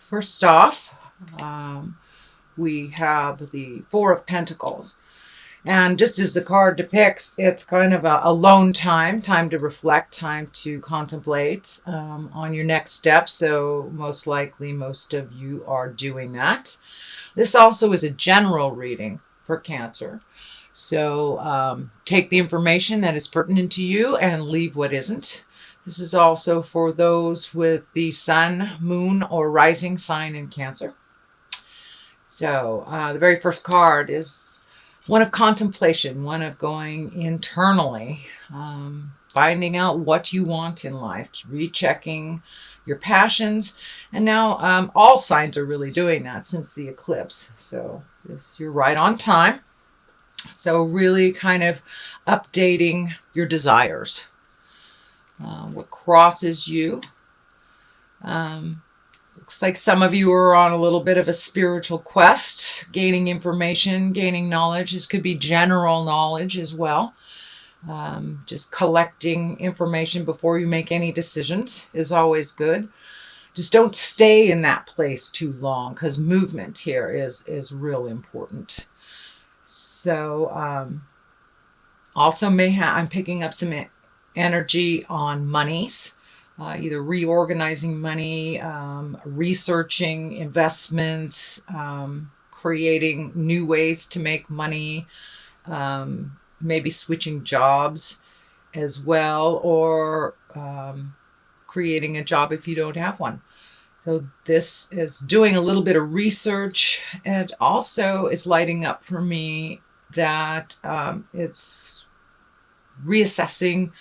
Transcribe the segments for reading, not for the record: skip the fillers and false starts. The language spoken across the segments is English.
first off, we have the Four of Pentacles. And just as the card depicts, it's kind of a alone time to reflect, time to contemplate on your next step. So most likely, most of you are doing that. This also is a general reading for Cancer. So take the information that is pertinent to you and leave what isn't. This is also for those with the sun, moon, or rising sign in Cancer. So the very first card is one of contemplation, one of going internally, finding out what you want in life, rechecking your passions. And now all signs are really doing that since the eclipse. So you're right on time. So really kind of updating your desires. What crosses you. Looks like some of you are on a little bit of a spiritual quest, gaining information, gaining knowledge. This could be general knowledge as well. Just collecting information before you make any decisions is always good. Just don't stay in that place too long, because movement here is real important. So also I'm picking up some energy on monies. Either reorganizing money, researching investments, creating new ways to make money, maybe switching jobs as well, or creating a job if you don't have one. So this is doing a little bit of research, and also is lighting up for me that it's reassessing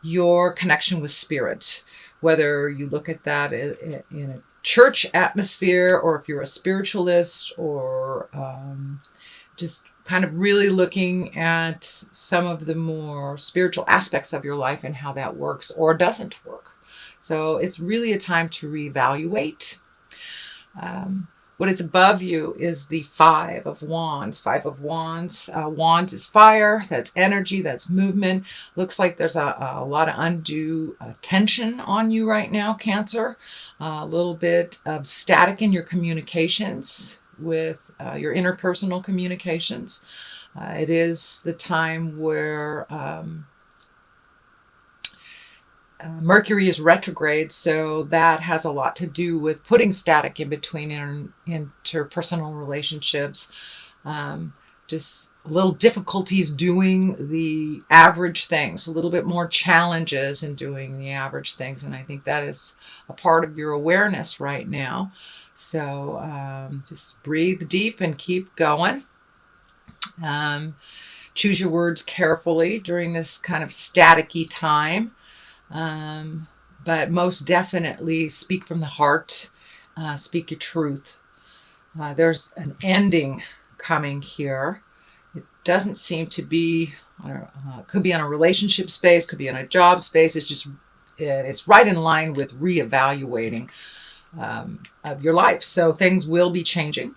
your connection with spirit, whether you look at that in a church atmosphere, or if you're a spiritualist, or just kind of really looking at some of the more spiritual aspects of your life and how that works or doesn't work. So it's really a time to reevaluate. What is above you is the Five of Wands. Five of Wands. Wands is fire. That's energy. That's movement. Looks like there's a lot of undue tension on you right now, Cancer. A little bit of static in your communications with your interpersonal communications. It is the time where Mercury is retrograde, so that has a lot to do with putting static in between interpersonal relationships. Just little difficulties doing the average things, a little bit more challenges in doing the average things. And I think that is a part of your awareness right now. So just breathe deep and keep going. Choose your words carefully during this kind of staticky time. But most definitely speak from the heart, speak your truth. There's an ending coming here. It doesn't seem to be, could be on a relationship space, could be on a job space. It's right in line with reevaluating of your life. So things will be changing.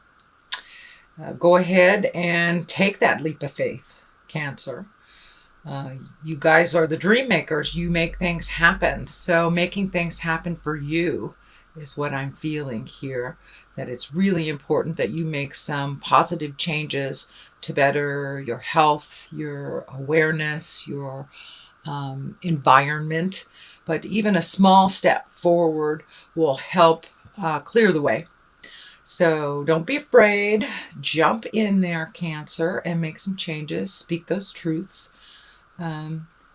Go ahead and take that leap of faith, Cancer. You guys are the dream makers. You make things happen. So making things happen for you is what I'm feeling here. That it's really important that you make some positive changes to better your health, your awareness, your environment. But even a small step forward will help clear the way. So don't be afraid. Jump in there, Cancer, and make some changes. Speak those truths.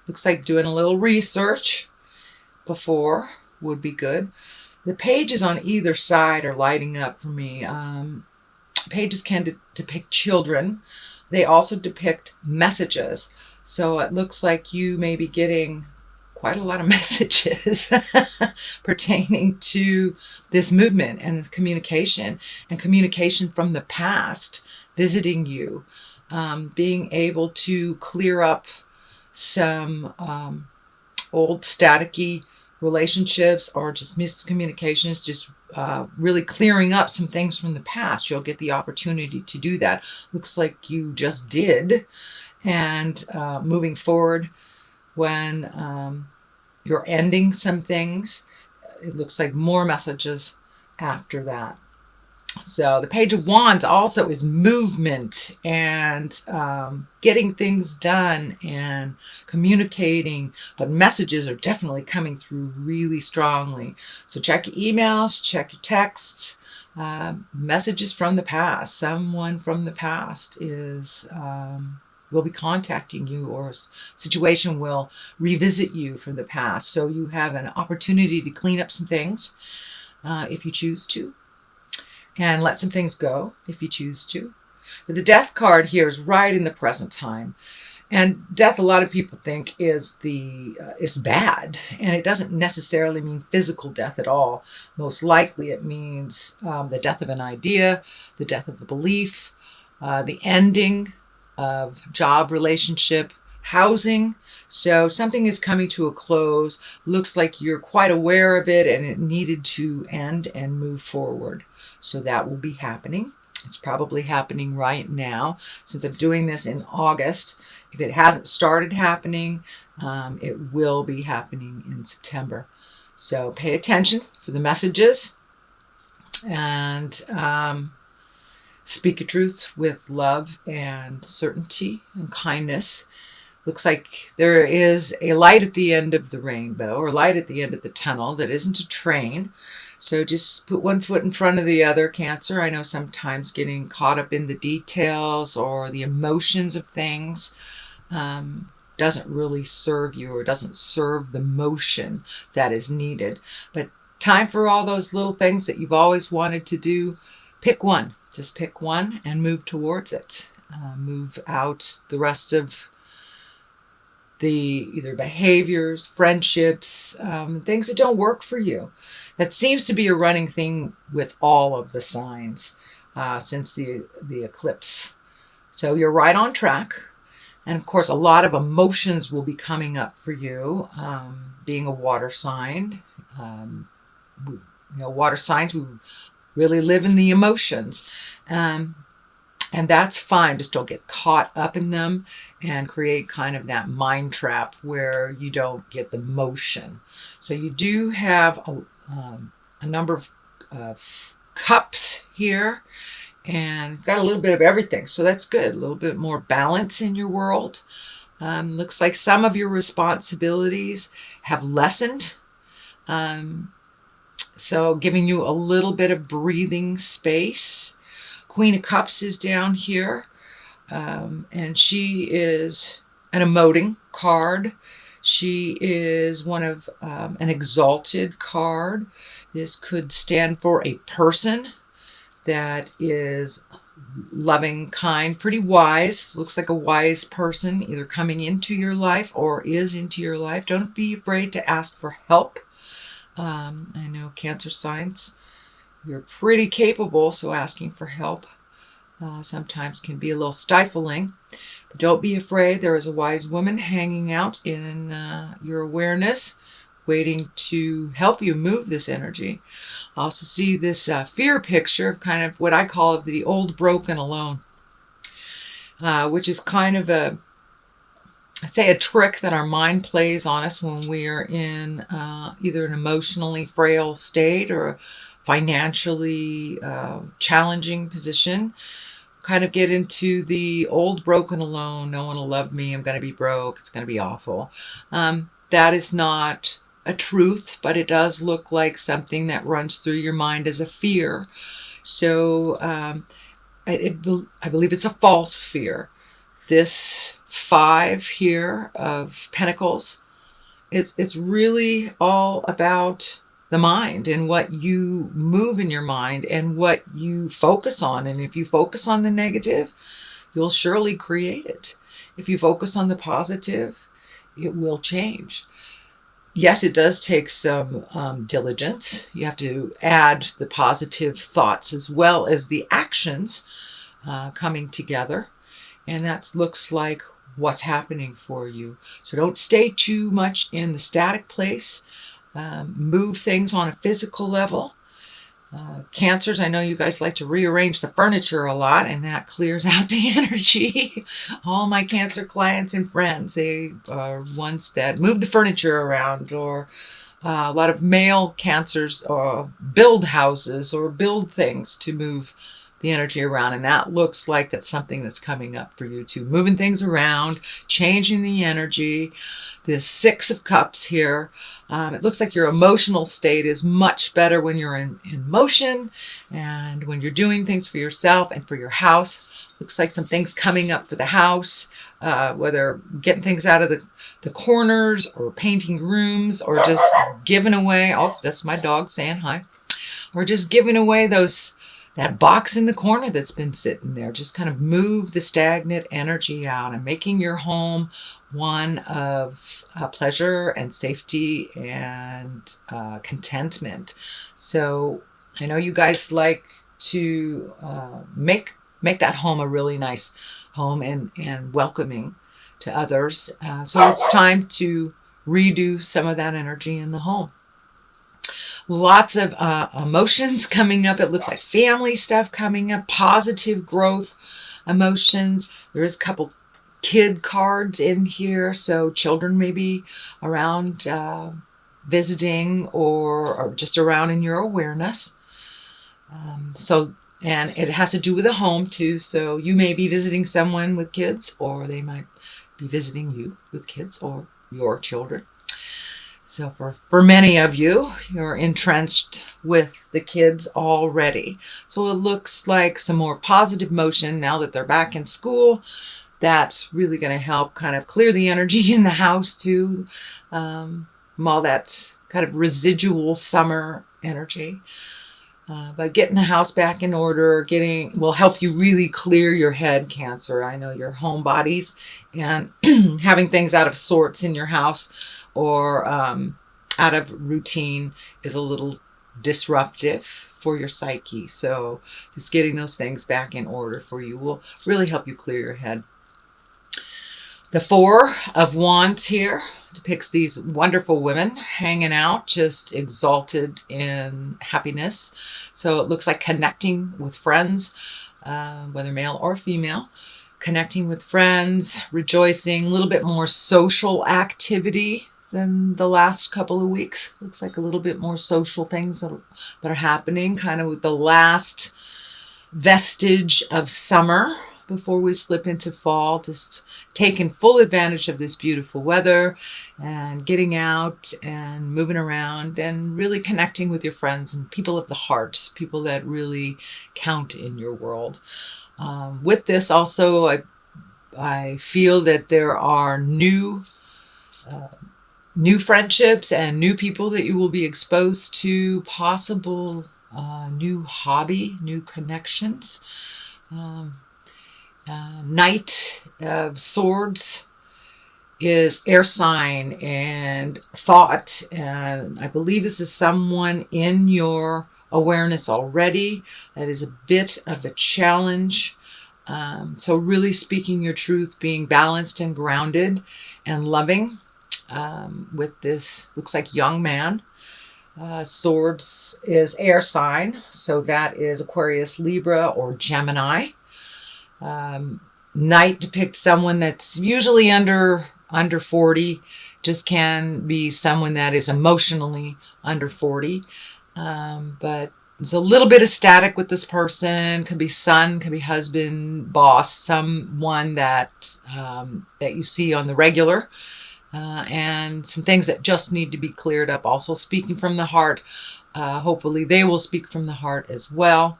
Looks like doing a little research before would be good. The pages on either side are lighting up for me. Pages can depict children. They also depict messages. So it looks like you may be getting quite a lot of messages pertaining to this movement and this communication, and communication from the past visiting you, being able to clear up some old staticky relationships or just miscommunications, just really clearing up some things from the past. You'll get the opportunity to do that. Looks like you just did. And moving forward, when you're ending some things, it looks like more messages after that. So the Page of Wands also is movement and getting things done and communicating, but messages are definitely coming through really strongly. So check your emails, check your texts, messages from the past. Someone from the past is will be contacting you, or a situation will revisit you from the past. So you have an opportunity to clean up some things if you choose to, and let some things go if you choose to. But the Death card here is right in the present time. And death, a lot of people think is bad, and it doesn't necessarily mean physical death at all. Most likely it means the death of an idea, the death of a belief, the ending of job, relationship, housing. So something is coming to a close. Looks like you're quite aware of it and it needed to end and move forward. So that will be happening. It's probably happening right now, since I'm doing this in August. If it hasn't started happening, it will be happening in September. So pay attention for the messages, and speak your truth with love and certainty and kindness. Looks like there is a light at the end of the rainbow, or light at the end of the tunnel that isn't a train. So just put one foot in front of the other, Cancer. I know sometimes getting caught up in the details or the emotions of things doesn't really serve you, or doesn't serve the motion that is needed. But time for all those little things that you've always wanted to do. Pick one. Just pick one and move towards it. Move out the rest of the either behaviors, friendships, things that don't work for you. That seems to be a running thing with all of the signs since the eclipse. So you're right on track. And of course, a lot of emotions will be coming up for you, being a water sign. Water signs, we really live in the emotions. And that's fine. Just don't get caught up in them and create kind of that mind trap where you don't get the motion. So you do have a number of cups here, and got a little bit of everything. So that's good. A little bit more balance in your world. Looks like some of your responsibilities have lessened. So giving you a little bit of breathing space. Queen of Cups is down here, and she is an emoting card. She is one of an exalted card. This could stand for a person that is loving, kind, pretty wise. Looks like a wise person either coming into your life or is into your life. Don't be afraid to ask for help. I know Cancer signs, you're pretty capable, so asking for help sometimes can be a little stifling. But don't be afraid. There is a wise woman hanging out in your awareness, waiting to help you move this energy. I also see this fear picture of kind of what I call the old, broken, alone, which is kind of I'd say a trick that our mind plays on us when we are in either an emotionally frail state or a financially challenging position. Kind of get into the old, broken, alone. No one will love me. I'm going to be broke. It's going to be awful. That is not a truth, but it does look like something that runs through your mind as a fear. So I believe it's a false fear. This 5 here of Pentacles, it's really all about the mind and what you move in your mind and what you focus on. And if you focus on the negative, you'll surely create it. If you focus on the positive, it will change. Yes, it does take some diligence. You have to add the positive thoughts as well as the actions coming together. And that looks like what's happening for you. So don't stay too much in the static place. Move things on a physical level. Cancers, I know you guys like to rearrange the furniture a lot, and that clears out the energy. All my Cancer clients and friends, they are ones that move the furniture around or A lot of male Cancers build houses or build things to move the energy around, and that looks like that's something that's coming up for you too. Moving things around, changing the energy. This Six of Cups here, it looks like your emotional state is much better when you're in motion and when you're doing things for yourself and for your house. Looks like some things coming up for the house, whether getting things out of the corners or painting rooms or just giving away. Oh, that's my dog saying hi. Or just giving away that box in the corner that's been sitting there. Just kind of move the stagnant energy out and making your home one of pleasure and safety and contentment. So I know you guys like to make that home a really nice home and welcoming to others. So it's time to redo some of that energy in the home. Lots of emotions coming up. It looks like family stuff coming up, positive growth emotions. There is a couple kid cards in here, so children may be around visiting or just around in your awareness. And it has to do with a home too, so you may be visiting someone with kids, or they might be visiting you with kids or your children. So for many of you, you're entrenched with the kids already. So it looks like some more positive motion now that they're back in school. That's really going to help kind of clear the energy in the house too. All that kind of residual summer energy. But getting the house back in order, will help you really clear your head, Cancer. I know your homebodies and having things out of sorts in your house or out of routine is a little disruptive for your psyche. So just getting those things back in order for you will really help you clear your head. The Four of Wands here depicts these wonderful women hanging out, just exalted in happiness. So it looks like connecting with friends, whether male or female, connecting with friends, rejoicing, a little bit more social activity than the last couple of weeks. Looks like a little bit more social things that are happening, kind of with the last vestige of summer before we slip into fall, just taking full advantage of this beautiful weather and getting out and moving around and really connecting with your friends and people of the heart, people that really count in your world. With this also, I feel that there are new friendships and new people that you will be exposed to, possible new hobby, new connections. Knight of Swords is air sign and thought, and I believe this is someone in your awareness already. That is a bit of a challenge. So really speaking your truth, being balanced and grounded and loving. With this, looks like young man. Swords is air sign, so that is Aquarius, Libra, or Gemini. Knight depicts someone that's usually under 40, just can be someone that is emotionally under 40. But there's a little bit of static with this person. Could be son, could be husband, boss, someone that you see on the regular. And some things that just need to be cleared up. Also speaking from the heart. Hopefully they will speak from the heart as well.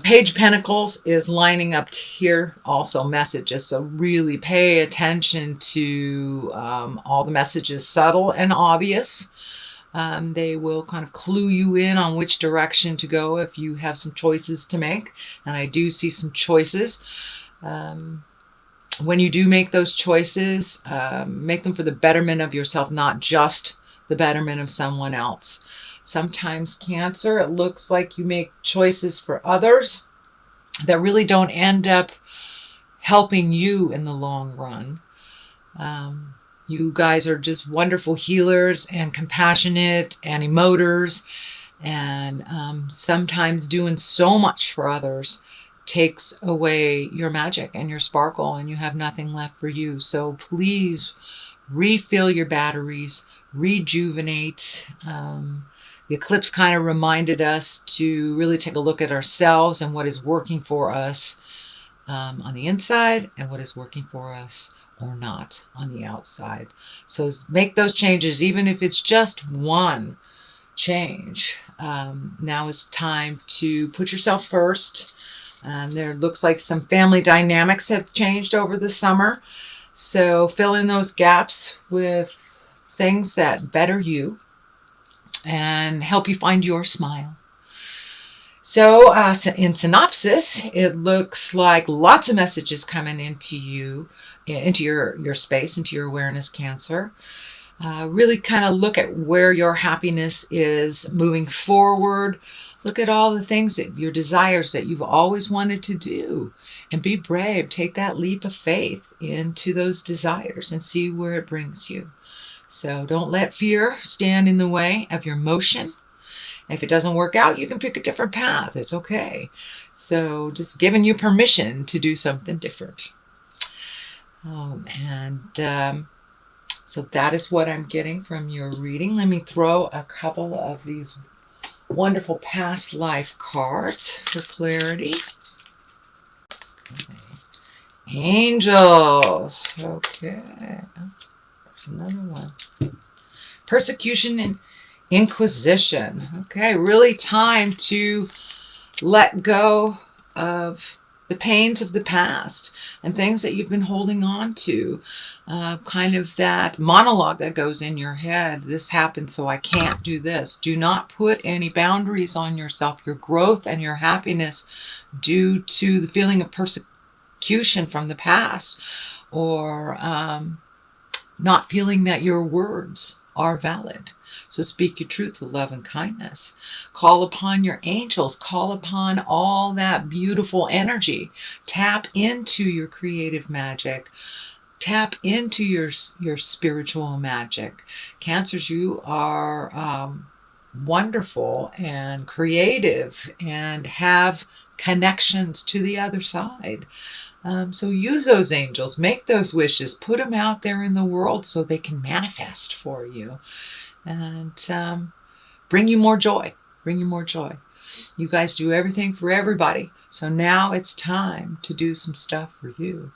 Page of Pentacles is lining up here, also messages. So really pay attention to all the messages, subtle and obvious. They will kind of clue you in on which direction to go if you have some choices to make. And I do see some choices. When you do make those choices, make them for the betterment of yourself, not just the betterment of someone else. Sometimes, Cancer, it looks like you make choices for others that really don't end up helping you in the long run. You guys are just wonderful healers and compassionate and emoters, and sometimes doing so much for others takes away your magic and your sparkle, and you have nothing left for you. So please refill your batteries, rejuvenate. The eclipse kind of reminded us to really take a look at ourselves and what is working for us on the inside and what is working for us or not on the outside. So make those changes, even if it's just one change. Now is time to put yourself first. There looks like some family dynamics have changed over the summer. So fill in those gaps with things that better you and help you find your smile. So in synopsis, it looks like lots of messages coming into you, into your space, into your awareness, Cancer. Really kind of look at where your happiness is moving forward. Look at all the things that your desires that you've always wanted to do, and be brave. Take that leap of faith into those desires and see where it brings you. So don't let fear stand in the way of your motion. If it doesn't work out, you can pick a different path. It's okay. So just giving you permission to do something different. So that is what I'm getting from your reading. Let me throw a couple of these wonderful past life cards for clarity. Okay. Angels. Okay. There's another one. Persecution and Inquisition. Okay, really time to let go of the pains of the past and things that you've been holding on to. Kind of that monologue that goes in your head. This happened, so I can't do this. Do not put any boundaries on yourself. Your growth and your happiness due to the feeling of persecution from the past, or not feeling that your words are valid. So speak your truth with love and kindness. Call upon your angels. Call upon all that beautiful energy. Tap into your creative magic. Tap into your spiritual magic. Cancers, you are wonderful and creative and have connections to the other side. So use those angels. Make those wishes. Put them out there in the world so they can manifest for you. And bring you more joy. Bring you more joy. You guys do everything for everybody. So now it's time to do some stuff for you.